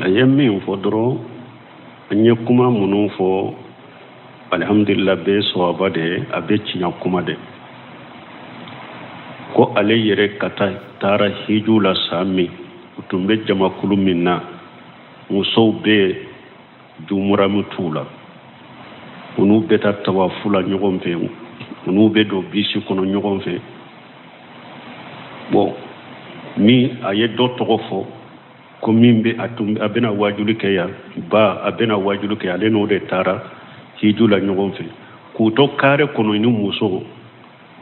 ayemi fodoro anye kuma munu fo alhamdulillah be so abade abeci nya kuma de ko ale yere kata tara hijula sami utumbe jama kulumina muso be jumura mutula unu beta tawafula nyogon fe unu be do bisi kono nyogon fe bon mi aye do togofo ko mimbe atum abena wajulu ke ya ba abena wajulu ke ale no de tara hijula nyogon fe ku to kare kono ni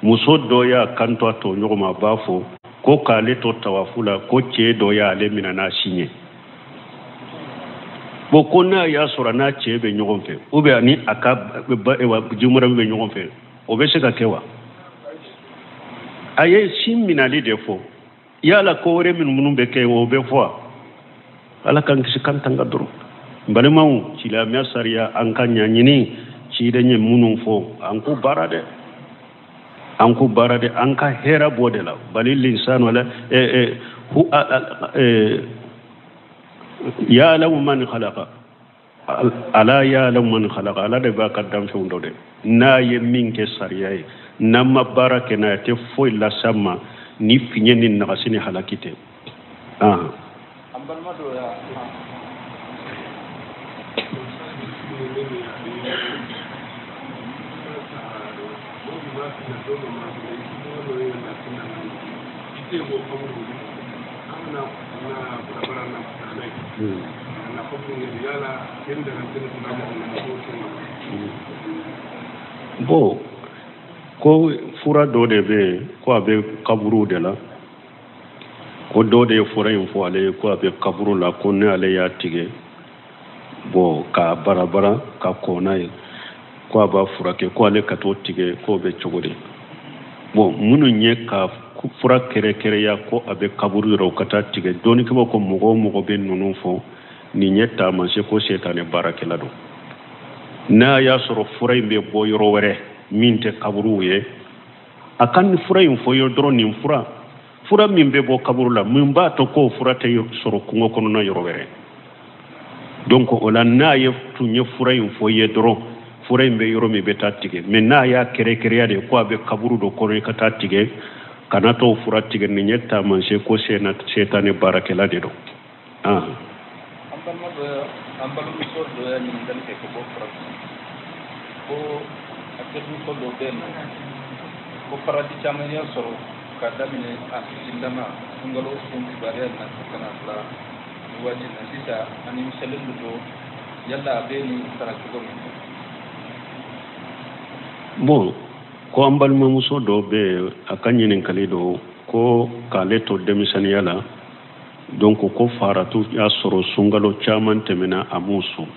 muso do ya kanto to nyogoma bafo ko kale to tawafula ko che do ya ale minana sinye bokona ya sura na che be nyogon fe o be ani aka ba e wa jumura be nyogon fe o be se ka kewa aye sim minali defo yala ko re min munum be ke o be fo ala kan kisi kan tanga duru balemaw ci la mi sariya an kan nyanyini ci de nye munum fo an ko barade an ka hera bodela balil insan wala hu ya law man khalaqa ala ya law man khalaqa ala de ba kaddam fi ndode na ye minke sariya na mabarake na te fo la sama ni finyeni na kasini halakite ambal mado ya bo ko fura do de be ko abe kaburu de la ko do de fura info ale ko abe kaburu la ko ne ale ya tige bo ka barabara ka konai ko aba fura ke ko ale ka to tige ko be chogode bo munu nye ka fura kere ya ko abe kaburu ro kata tige doni ko ko mugo be nunu fo ni nyetta man se ko setane barakela do na ya soro fura be bo yoro were minte kaburu ye akan fura info yo dro ni fura min be bo kaburu la min ba to ko fura te soro kungo kono na yoro were donc ola na ye tunye fura info ye dro fura be yoro mi beta tige men na ya kere ya de ko abe kaburu do ko kata tige kana to fura tige ni nyetta man se ko setane barakela de do ambal musor do ya ni dal ke ko fura ko akadu ko do ben ko parati chamanya soro kadamine asindama ngalo sun bariya na kana la wajin nasita ani misalin do yalla beni saraki ko bon ko ambal muso do be akanyinin kalido ko kale to demisani yala donc ko faratu ya soro sungalo chaman temena amusu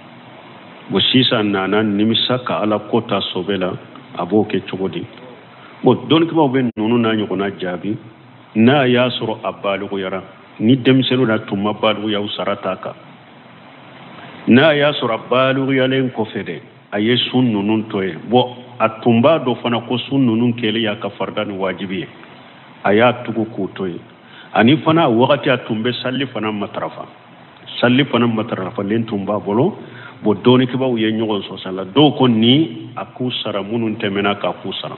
bo sisa nana nimisa ka ala kota sobela aboke chogodi bo don ko be nunu na nyoko na jabi na ya soro abalu yara ni demiselo na tuma balu ya usarataka na ya soro abalu yalen ko fede aye sun nunun toye bo atumba do fana ko sun nunun kele ya ka fardani wajibi aya tugu ko toye ani fana wakati atumbe salli fana matrafa len tumba bolo bo doni ke baw ye nyogon so sala do ko ni akusara munun temena ka kusara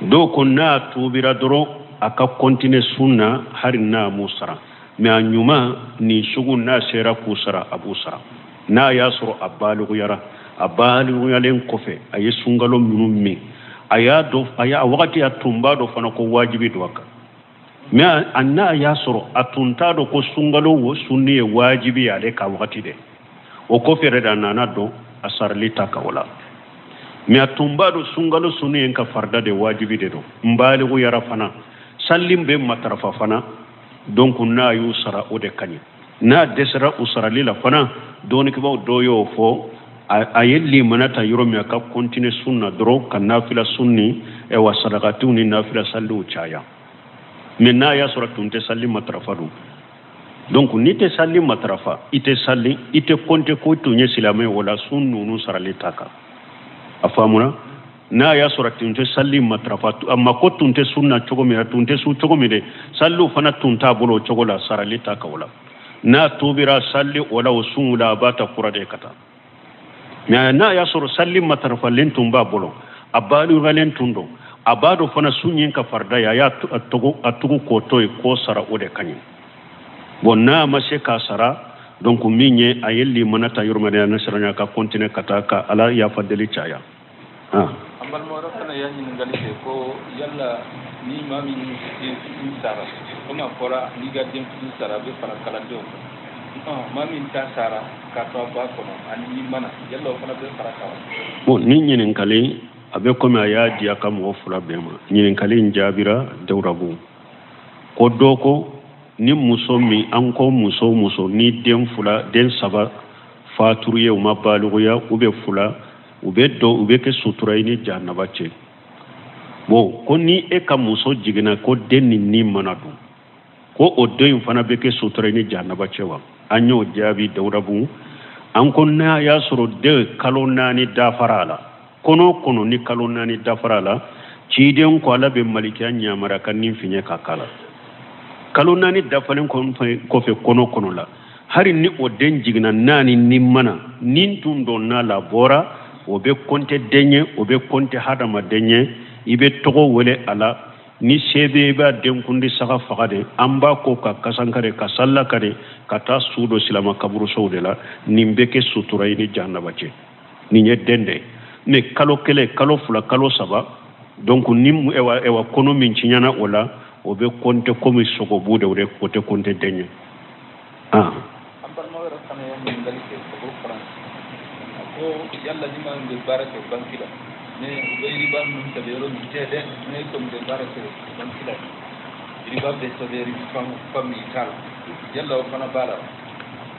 do ko na tubira doro aka kontine sunna harina musara me anyuma ni sugun na sera kusara abusara na yasro abalu yalen kofe aye sungalo munummi aya wakati atumba do fana ko wajibi do aka me anna yasro atunta do ko sungalo wo sunni wajibi ale ka wakati de o ko fere da nana do asarli takawala me atumba do sungalo sunni en ka farda de wajibi de do mbali go yara fana sallim be matrafa fana donc na yusara o de kany na desra usara lila fana doni ko do yo fo ayelli manata yoro me ka continue sunna dro kan nafila sunni e wa sadaqatu ni nafila sallu chaya minna ya suratunte salli matrafa do donc ni te salli matrafa ite salli ite konte ko tunye silame wala sunnu nu sarali taka afamuna na ya suratunte salli matrafa amma ko tunte sunna chogo mi tunte su chogo mi de sallu fana tunta bolo chogo la sarali taka wala na tubira salli wala usungula bata kurade kata na ya soro salli matarfa lentum ba bolo abalu galen tundo abado fana sunyin ka farda ya atugu ko toy ko sara ode kanyi bonna ma se ka sara donc minye ayelli manata yurmane nasranya ka continue kata ka ala ya fadeli chaya ambal mo rafana yani ngalite ko yalla ni mami ni sara kuma fora ni gadem ni sara be fara kala do mami ta sara ka to ba ko ani mana yalla fana be fara ka bon ni nyinin kale abe kome aya dia kam wo fula bema nyinin kale njabira dawrabu ko doko ni muso mi anko muso ni den fula den saba faturiye uma baluya ube fula ube ke sutura ni jannaba ce bo ko ni e ka muso jigina ko den ni manadu ko o den fana be ke sutura ni jannaba ce wa anyo jabi dawrabu an ko na ya soro de kalona ni dafarala kono ni kalona ni dafarala ci den ko ala be malikiya nyamara kan ni finye kakala kalona ni dafalen ko fe kono la hari ni o den jigina nani ni mana nin tun don na labora o be konte denye o be konte hadama denye ibe togo wele ala ni sebe ba den kundi saka fagade amba ko ka kasankare ka salla kare kata sudo silama kaburu sawdela nimbeke sutura ni jannaba ce ni nye dende ne kalo kele kalo fula kalo saba donc nim ewa kono min cinyana ola o be konte komi sogo bude wure kote konte denye ambar mo wara kana yandi ngalite ko France ko yalla dima ngi barake bankila ne riba mun tabero mi tede ne ko de barake bankila riba be taberi fam ital yalla fana bara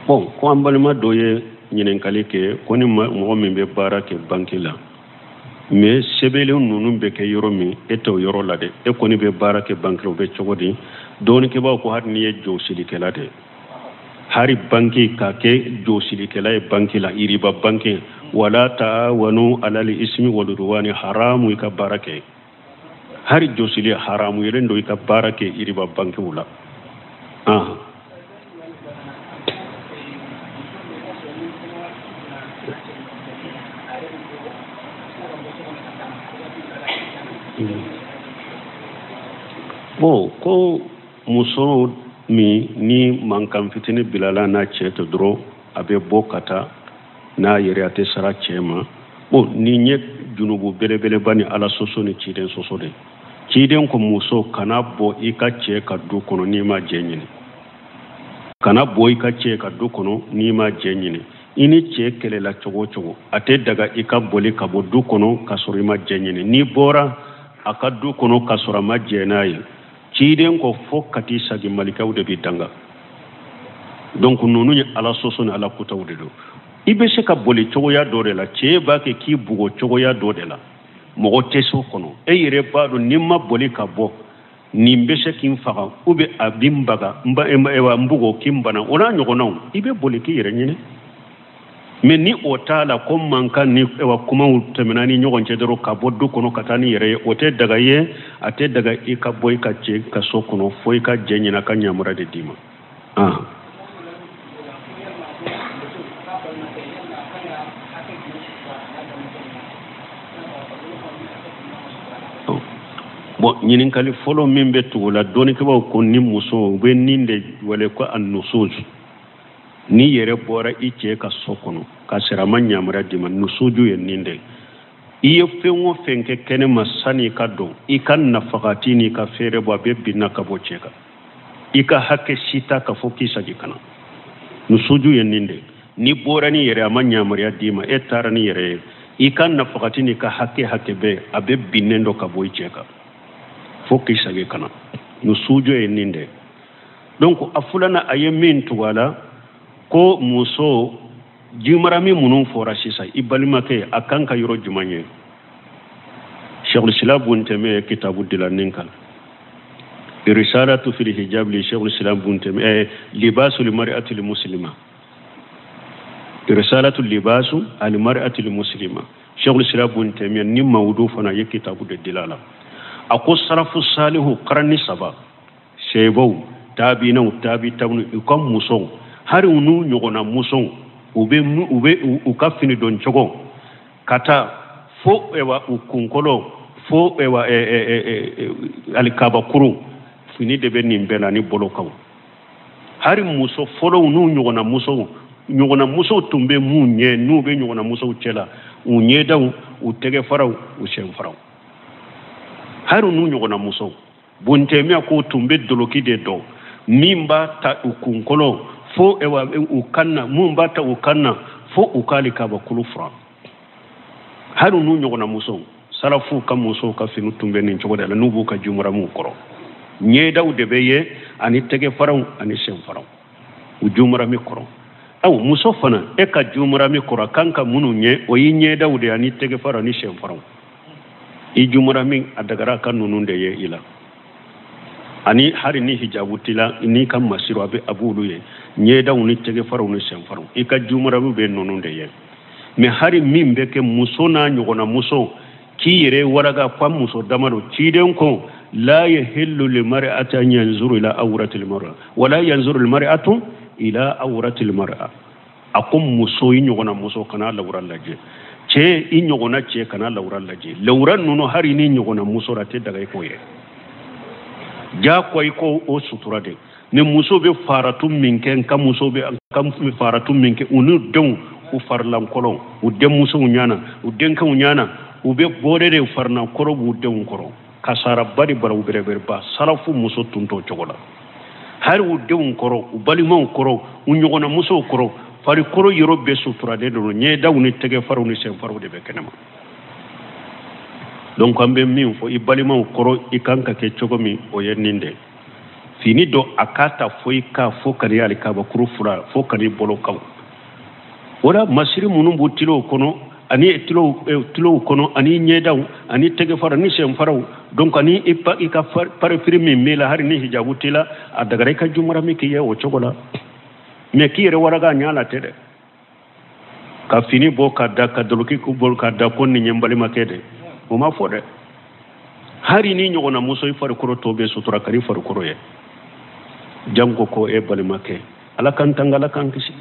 bon ko ambalma doye nyinen kalike ko ni mo min be barake bankila mais sebele nunu be ke yoro mi eto yoro lade e ko ni be barake bankilo be chogodi doni ke ba ko har ni e josili kelade hari banki ka ke josili kelay bankila iriba banki wala ta'awanu alal ismi wal udwani haramu ka barake hari josili haramu yeren do ka barake iriba banki wala bon ko muso mi ni mankan fitini bilala na ceto dro abe bokata na yeriate sara cema bon ni nye junubu belebele bani ala soso ni ciden soso de ciden ko muso kana bo ika ce ka du kono ni ma jenyini kana bo ika ce ka du kono ni ma jenyini ini ce kele la chogo ate daga ika boli ka bo du kono kasori ma jenyini ni bora aka du kono kasora ma jenayi ciden ko fokati sagi malikawde bi danga donc nonu ni ala soso ni ala kutawde do ibe se ka boli chogo ya dore la ce ba ke ki bugo chogo ya dore la mo teso kono e yire baado nimma boli ka bo nimbe se kin faga ube abimbaga ewa mbugo kimbana ona nyogonaw ibe boli ki yire nyine mais ni otala ko manka ni ewa kuma temenani nyogon cedero ka boddu kono katani yere ote daga ye ate daga ika boy ka ce ka so kono foi ka jenyina ka nyamura de dima bon nyinin kali folo mimbe tugula doni ke ba ko ni muso be ninde wale ko an nusuju ni yere bora ice ka sokono ka sirama nyamura dima nusuju yen ninde iye fengo fenke kene masani ka do ikan nafakati ni ka fere bo be binna ka bo cheka ika hakke sita ka foki sagi kana nusuju yen ninde ni bora ni yere ama nyamura dima etara ni yere ikan nafakati ni ka hakke be abe binendo ka bo cheka foki sagi kana nusuju yen ninde donc afulana ayemin tuwala ko muso jimarami munun fora sisa ibalimake akanka yoro jumanye Sheikhul Islam bunteme kitabu dilaninka risalatu fil hijab li Sheikhul Islam bunteme libasu li mar'ati al muslima risalatu libasu al mar'ati al muslima Sheikhul Islam bunteme ni mawdu fana ye kitabu de dilala ako sarafu salihu qarni saba sheybo tabi tabnu ikom muso hari unu nyogona muso ube ka fini don chogo kata fo ewa ukunkolo fo ewa alikaba kuru fini de be nimbena ni bolokaw hari muso folo unu nyogona muso tumbe munye nube nyogona muso chela unye daw utege faraw ushen faraw hari unu nyogona muso bunte mi ko tumbe doloki de do mimba ta ukunkolo fo ewa ukanna mumba ta ukanna fo ukali kaba kulu fra hari unu nyogona muso salafu ka muso ka finu tumbe ni chogo dala nubu ka jumura mu koro nye daw de beye ani tege faraw ani shen faraw u jumura mi koro aw muso fana e ka jumura mi koro kanka munu nye o yi nye daw de ani tege faraw ni shen faraw i jumura mi adagara kan nunun de ye ila ani hari ni hijabu tila ni kan masiru abe abulu ye nye daw ni tege faraw ni shen faraw i ka jumura mi be nunun de ye me hari min be ke muso na nyogona muso ki yere waraga kwa muso damaro ciden ko la yahillu lil mar'ati an yanzuru ila awrati al mar'a wala yanzuru al mar'atu ila awrati al mar'a akum muso yi nyogona muso kana lawra laje ce yi nyogona ce kana lawra laje lawran nuno hari ni nyogona muso rate daga ko ye ja koy ko o sutura de ne muso be faratu minken kam muso be kam faratu minke unu don u farlan kolon u dem muso nyana u den kan nyana ube bode de farna koro bude koro kasara bari bara ubere ba salafu muso tunto chogola har ude koro ubali mon koro unyogona muso koro fari koro yoro be sutura de do nye dawni tege faru ni sen faru de be kenema donc ambe min fo ibali mon koro ikanka ke chogomi o yenninde fini do akata foika fo kari ali kaba kuru fura fo kari bolo kaw ora masiri munum butilo kono ani tilo kono ani nyedaw ani tege fara ni sem faraw donc ani ipa ika pare firmi mila hari ni hijabu tila adagare ka jumara mi kiye o chogola me kire waraga nyala tede ka fini bo ka da ka doloki ko bol ka da kon ni nyambali makede o ma fode hari ni nyogona muso ifare koro tobe sutura kari fare koro ye jango ko e bali make ala kan tangala kan kisi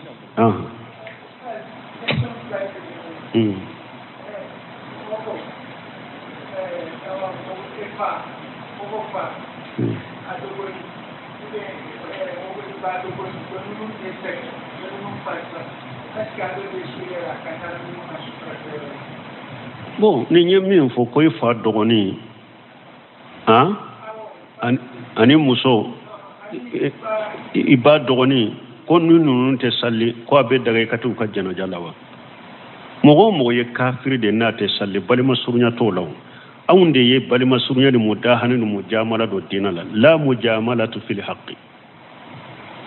bon ni nyemi fo koy fa dogoni ani muso iba dogoni ko nunu te salli ko abe daga katu ka jano jalawa mogo ye kafir de na te salli balima surunya to law awnde ye balima surunya ni mudahana ni mujamala do dinala la mujamalatu fil haqqi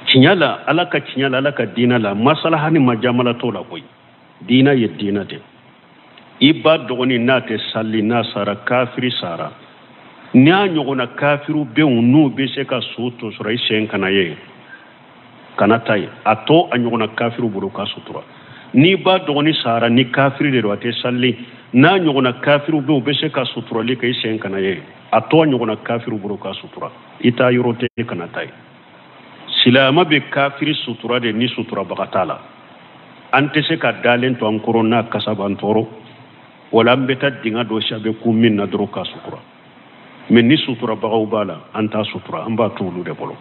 cinyala alaka dinala maslaha ni majamala to la koy dina ye dina de iba dogoni na te salli na sara kafiri sara nya nyogona kafiru be unu be se ka soto sura isen kana ye kana tay ato anyogona kafiru buru ka sutura ni ba dogoni sara ni kafiri de roate salli na nyogona kafiru be se ka sutura le kay isen kana ye ato anyogona kafiru buru ka sutura ita yorote kana tay silama be kafiri sutura de ni sutura bagatala ante se ka dalen to ankoro na kasabantoro wala mbeta dinga do shabe kumin na dro ka sutura men ni sutura bagaw bala anta sutura amba tulu de bolo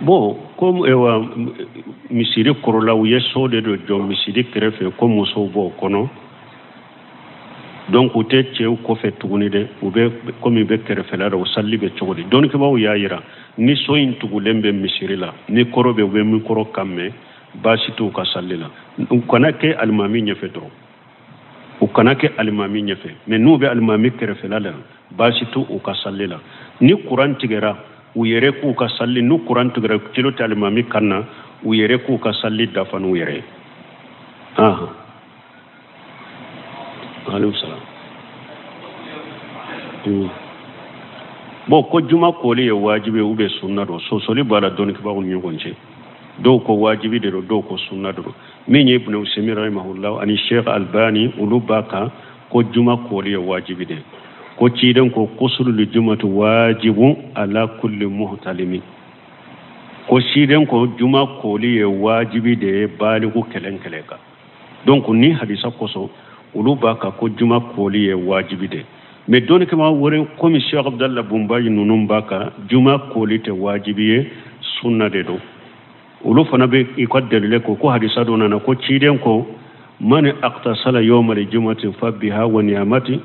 bon comme ewa misiri korola u ye so de do jom misiri krefe comme muso bo kono donc ute chew ko fe tuguni de u be comme be krefe la do salli be chogodi donc ba u yayira ni so in tugulembe misiri la ni korobe we mi koro kamme basitu ka sallila u kanake almami nyefe dro u kanake almami nyefe mais nous be almami krefe la basitu u ka sallila ni quran tigera u yere ku ka salli nu quran tigera tilo talimami kanna u yere ku ka salli dafan u yere alayhi salam bo ko juma koli ye wajibi ube sunna do so soli bala don ki bawul ñu gonce do ko wajibi de do ko sunna do min ibn usaymi rahimahullah ani sheikh albani ulubaka ko juma koli ye wajibi de ko ciiden ko qusulul jumatu wajibun ala kulli muhtalimi ko ciiden ko juma koli ye wajibi de baligu kelen keleka donc ni hadisa koso ulubaka ko juma koli ye wajibi de mais don ke ma wore comme Cheikh Abdallah Boumbayi nunum baka juma koli te wajibi sunna de do ulu fana be iko dalile ko hadisa do nana ko ciiden ko man aqtasala yawm al-jum'ati fa biha wa ni'mati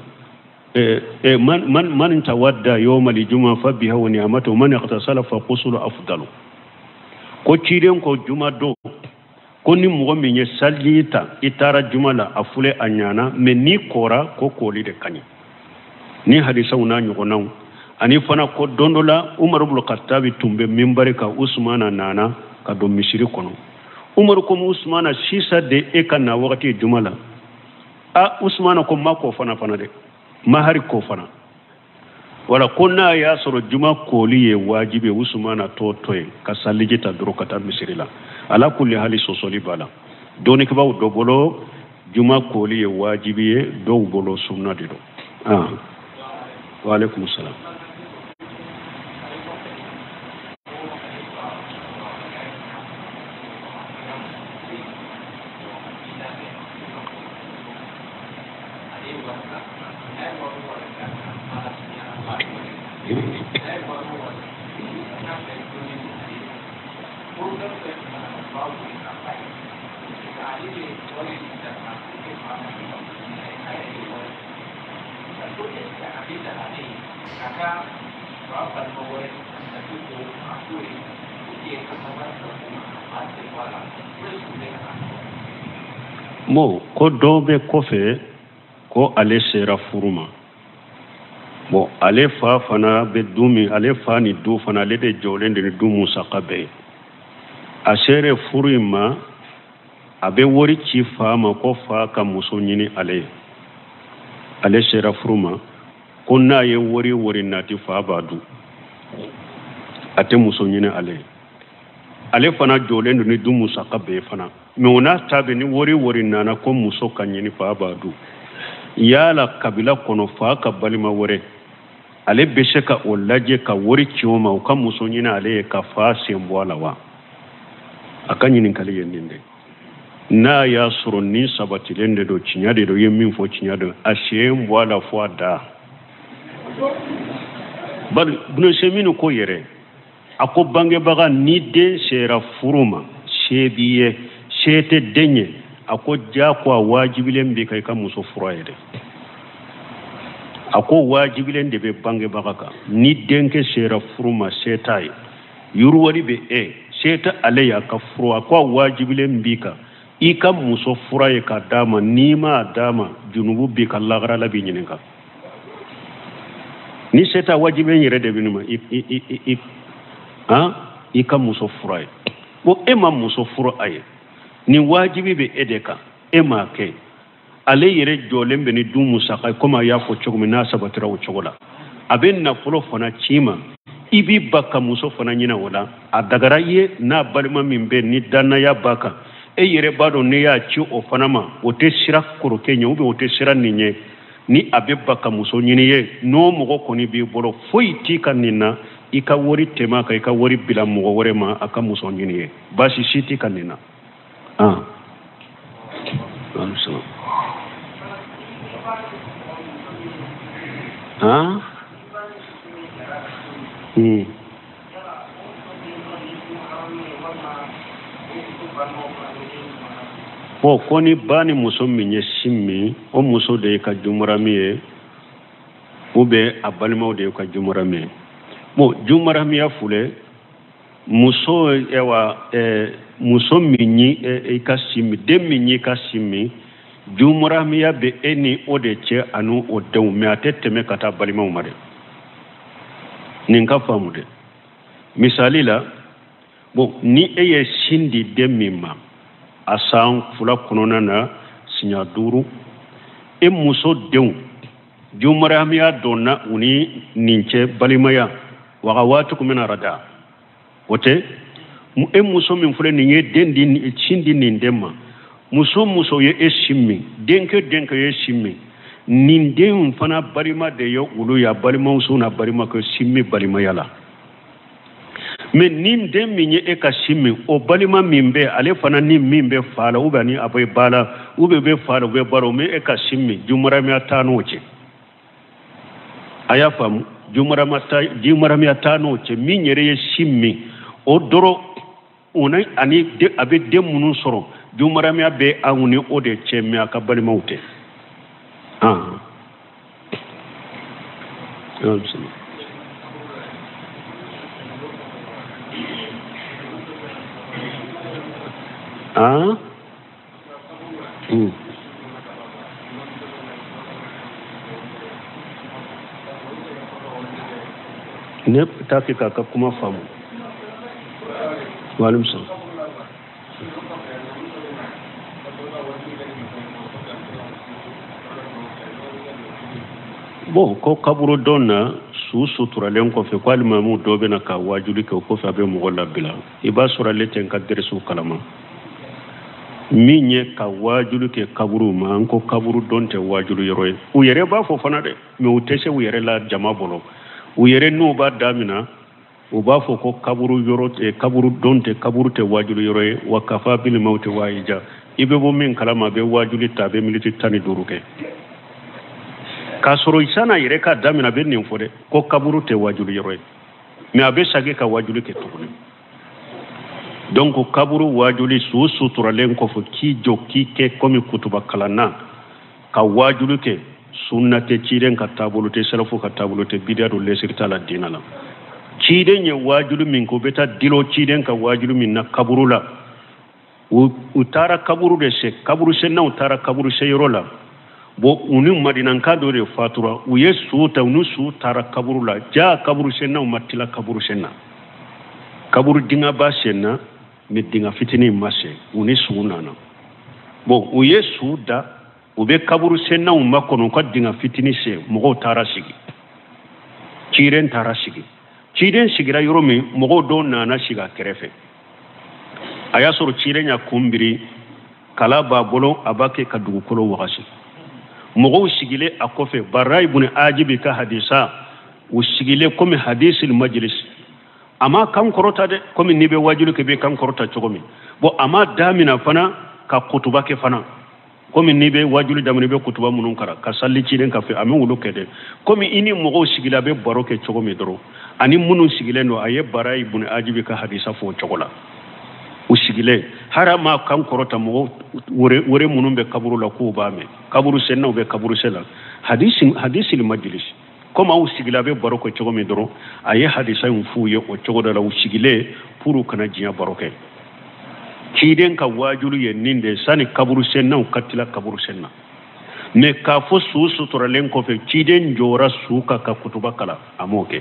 man tawadda yawm al-jum'a fa biha wa ni'mati man aqtasala fa qusul afdalu ko ciiden ko juma do ko ni mo mi nye salita itara juma la afule anyana me ni kora ko koli de kany ni hadisa una nyugo naw ani fana ko dondola Umar ibn Khattab tumbe mimbari ka Usmana nana ka do misiri kono Umar ko Usmana sisa de e kana wakati jumala a Usmana ko mako fana de mahari ko fana wala kunna ya soro juma koli ye wajibe Usmana to toy ka salijita duro kata misiri la ala kulli hali sosoli bala doni ke baw do bolo juma koli ye wajibi ye do bolo sunna de do wa alaikum salam mo ko dobe kofe ko ale sera furuma bo ale fa fana be dumi ale fa ni du fana le de jolende ni dumu sakabe a sere furima abe wori ci fama ko fa ka muso nyini ale sera furuma ko na ye wori nati fa badu ate muso nyini ale fana jolende ni dumu sakabe fana me ona tabe ni wori nana ko muso kanyini fa badu yala kabila kono fa ka balima wore ale beshe ka olaje ka wori chioma ka muso nyina ale ka fa sembo alawa akanyini kale yendinde na ya soro ni sabati lende do chinyade do yemmin fo chinyade ashembo ala fo da bal bunu seminu ko yere ako bange baga ni den sera furuma shebiye shete denye ako jakwa wajibilen be kai ka muso furayede ako wajibilen de be bange bagaka ni denke sera furuma setai yurwari be seta aleya ka furu ako wajibilen bika ika muso furaye ka dama nima dama junubu be ka lagara labi nyininka ni seta wajibilen yere de binuma ika muso furaye bo ema muso furaye ni wajibi be edeka ema ke ale yere jolembe ni dumu saka koma ya ko chogumi na sabatira o chogola aben na fulo fana chima ibi baka muso fana nyina wala adagara ye na balima mimbe ni dana ya baka yere bado ne ya chi o fana ma o te sira koro kenya ube o te sira ninye ni abe baka muso nyini ye no mogo koni bi bolo foi tika nina ika wori tema ka ika wori bila mogo wore ma aka muso nyini ye basi shiti kanina po koni bani muso minye simmi o muso de ka jumuramiye ube abalima de ka jumuramiye mo jumuramiya fule muso ewa muso minyi ka simmi de minyi ka simmi jumuramiya be eni ode che anu odew me ateteme kata balima umare ninka famude misali la bo ni eye sindi de mimma asan fula kunona na sinya duru muso denw jumaramiya donna uni nince balimaya waga watu kumena rada wote muso min fule ni ye den di chindi nin demma muso ye shimmi denke ye shimmi nin den fana balima de yo ulu ya balima muso na balima ko shimmi balima yala men nin den min ye ka shimmi o balima min be ale fana nin min be fala ubani abai bala ube be fala ube baro me ka shimmi jumaramiya tano ce aya famu jumaramiya tano ce min yere ye shimmi o doro onay ani de abe dem munun soro jumaramiya be awuni o de cemme aka balimawte ne taki kaka kuma famu walum sa bon ko kaburo donna suturalen ko fe ko alimamu dobe na ka wajuli ko ko fa be mo golla bila iba sura leten ka dersu kalama minye ka wajulu ke kaburu ma ko kaburu donte wajulu yoroy u yere ba fo fana de me u tese u yere la jama bolo u yere no ba damina u ba fo ko kaburu yorote kaburu donte kaburu te wajulu yoroy wa kafa bil mauti waija ibe bo min kalama be wajuli tabe militi tani duruke ka soro isana yere ka damina be nin fode ko kaburu te wajulu yoroy me abe sage ka wajulu ke tukuni donc kaburu wajuli suturalen ko fo ki jokki ke komi kutuba kalana ka wajulu ke sunnate ciiden ka tabulute salafu ka tabulute bidatu lesirta la dinala ciiden ye wajulu min ko beta dilo ciiden ka wajulu min na kaburu la utara kaburu de se kaburu se na utara kaburu se yorola bo unu madinan ka do de fatura u yesu ta unu su tara kaburu la ja kaburu se na matila kaburu se na kaburu dinga ba se na mi dinga fitini mase uni sunana bon u yesu da u be kaburu senna umma kono ko dinga fitini se mogo tara sigi ciren tara sigi ciren sigira yoromi mogo do nana siga kerefe aya soro ciren ya kumbiri kala ba bolo abake ka dugu kolo wakasi mogo sigile akofe barai ibn ajibi ka hadisa u sigile comme hadisil majlis ama kan korota de comme nibe wajulu ke be kan korota chogomi bo ama damina fana ka kutuba ke fana comme nibe wajulu damini be kutuba munun kara ka salli ci den ka fe ami wulu ke de comme ini mogo sigila be baroke chogomi doro ani munun sigile no aye barai ibn ajibi ka hadisa fo chogola u sigile harama kan korota mogo wore munun be kaburu la ko ba me kaburu senna be kaburu sela hadisil majlis comme au sigila be baroko chogo mi doro aye hadisa mfuye o chogo da la sigile puru kana jiya baroke kiden ka wajulu ye ninde sani kaburu senna o katila kaburu senna ne ka fo suturalen ko fe kiden jora suka ka kutuba kala amoke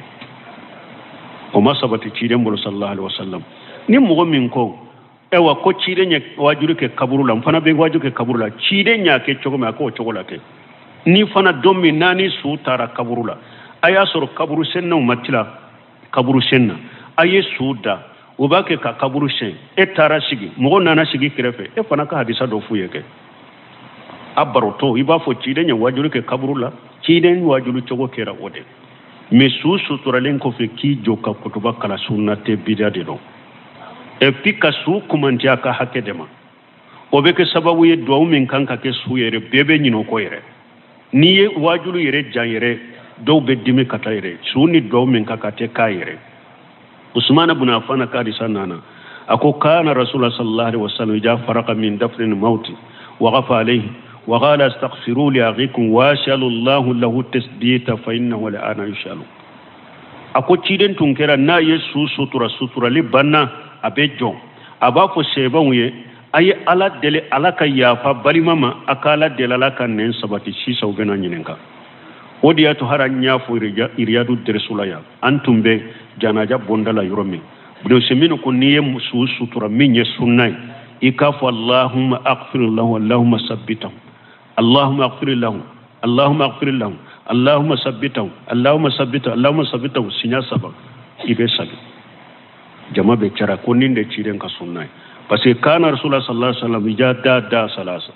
o masabati kiden bolo sallallahu alaihi wasallam ni mo min ko ewa ko kiden ye wajulu ke kaburu la fana be wajulu ke kaburu la kiden nya ke chogo ma ko chogo la ke ni fana domi nani su tara kaburu la aya soro kaburu senna matila kaburu senna aye suda ubake ka kaburu sen e tara sigi mo nana sigi krefe e fana ka hadisa do fuyeke abaroto iba fo ciden wajulu ke kaburu la ciden wajulu chogo kera ode me su turalen ko fe ki joka kutuba kala sunnate bidade do e pika su kumantia ka hakedema obeke sababu ye do min kanka ke su yere bebe nyino ko yere ni ye wajulu yere janyere do be dimi kata yere suni do min kakate ka yere usman ibn affan kadi sanana ako kana rasulullah sallallahu alaihi wasallam ja farqa min dafrin mauti wa ghafa alayhi wa qala astaghfiru li aghikum wa shallallahu lahu tasbita fa innahu la ana yushalu ako ciden tunkera na yesu sutura li banna abejo abafo seban ye aye ala dele alaka yafa bari mama akala dele alaka nen sabati shi sau bena nyinenka odi ya to haranya fo iriyadu dersulaya antumbe janaja bondala yoromi budo semino ko niye musu sutura minye sunnai ikafu allahumma aghfir lahu allahumma sabbitam اللهم اغفر لهم اللهم اغفر لهم اللهم ثبتهم اللهم ثبتهم اللهم ثبتهم sinya saba ibe sagi jama be cara ko ninde ciiden ka sunna parce que kana rasulullah sallallahu alaihi wasallam ija da salasa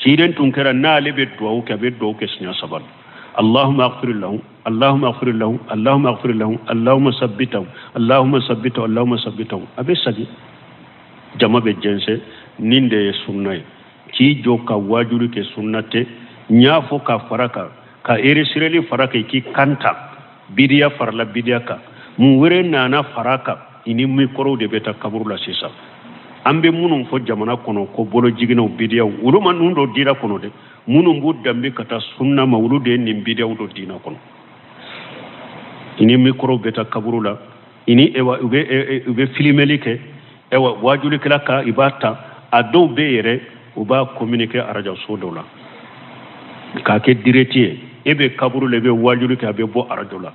ciiden tun kera na lebe duwa ke be do ke sinya saba اللهم اغفر لهم اللهم اغفر لهم اللهم اغفر لهم اللهم ثبتهم اللهم ثبتهم اللهم ثبتهم abe sagi jama be jense ninde sunna ki jo ka wajuru ke sunnate nyafo ka faraka ka eresireli faraka ki kanta bidiya farla bidiya ka mu wure nana faraka ini mi koro de beta kaburula sisa ambe munum fo jamana kono ko bolo jigino bidiya wulu man ndo dira kono de munum bu dambe kata sunna mawlu de nim bidiya do dina kono ini mi koro beta kaburula ini ewa ube filmelike ewa wajuli kala ka ibata ado beere uba communiquer araja sodola ka ke diretier ebe kaburu lebe wajuli ka be bo arajola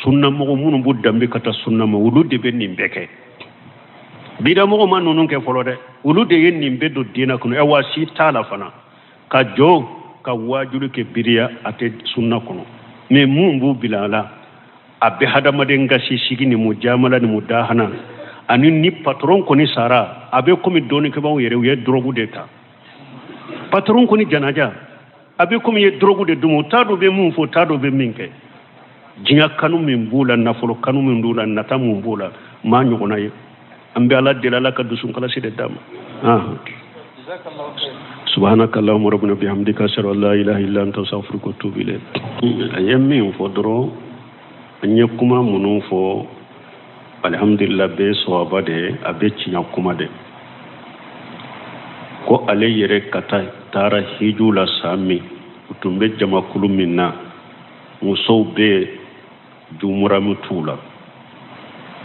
sunna mo munum bu dambe kata sunna mo wulude be nimbeke bida mo man nonun ke folode wulude yen nimbe do dina kuno e wasi tala fana ka jo ka wajuli ke bidiya ate sunna kuno me mumbu bilala abbe hadamade ngasi sigini mujamala ni mudahana ani ni patron ko ni sara abe komi doni ke bawo yere ye drogu de ta patron ko ni janaja abe komi ye drogu de dumo tado be mum fo tado be minke jinga kanu min bula nafolo kanu min dula nata mum bula ma nyogona ye ambe ala delala ka dusun kala side dama subhanaka allahumma rabbana bihamdika ashhadu an la ilaha illa anta astaghfiruka wa atubu ilayk ayemi fo doro anye kuma munun fo alhamdulillah be sawaba de abe cinya kuma de ko ale yere kata tara hijula sami utumbe jama kulumina muso be dumura mutula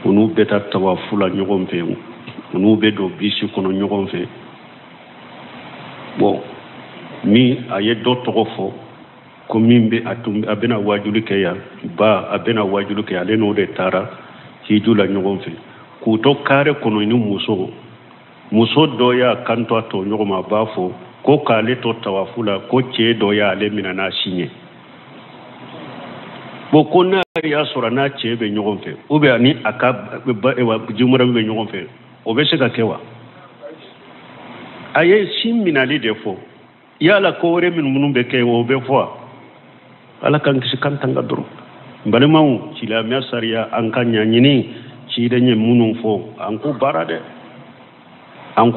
unu beta tawafula nyogon fe unu be do bisi kono nyogon fe bon mi aye do togofo ko mimbe atum abena wajulu ke ya ba abena wajulu ke ale no de tara hijula nyogon fe ku to kare kono ni muso do ya kanto to nyogoma bafo ko kale to tawafula ko che do ya ale minana sinye bo konna ya sura na che be nyogon fe o be ani aka ba e wa jumura be nyogon fe o be se ka kewa aye sim minali defo yala ko re min munum be ke o be fo ala kan kisi kan tanga duro balemaw ci la mesariya an kan nyanyini ci de nyem munum fo an ko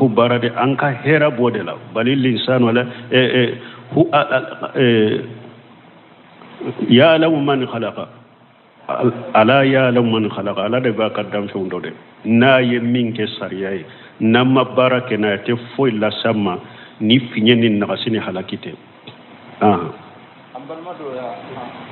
barade an ka hera bodela balil insan wala hu ya lam man khalaqa ala ya lam man khalaqa ala de ba kadam fi ndode na yemin ke sariyai namma barake na te foy la sama ni finyeni na kasini halakite ambalma do ya na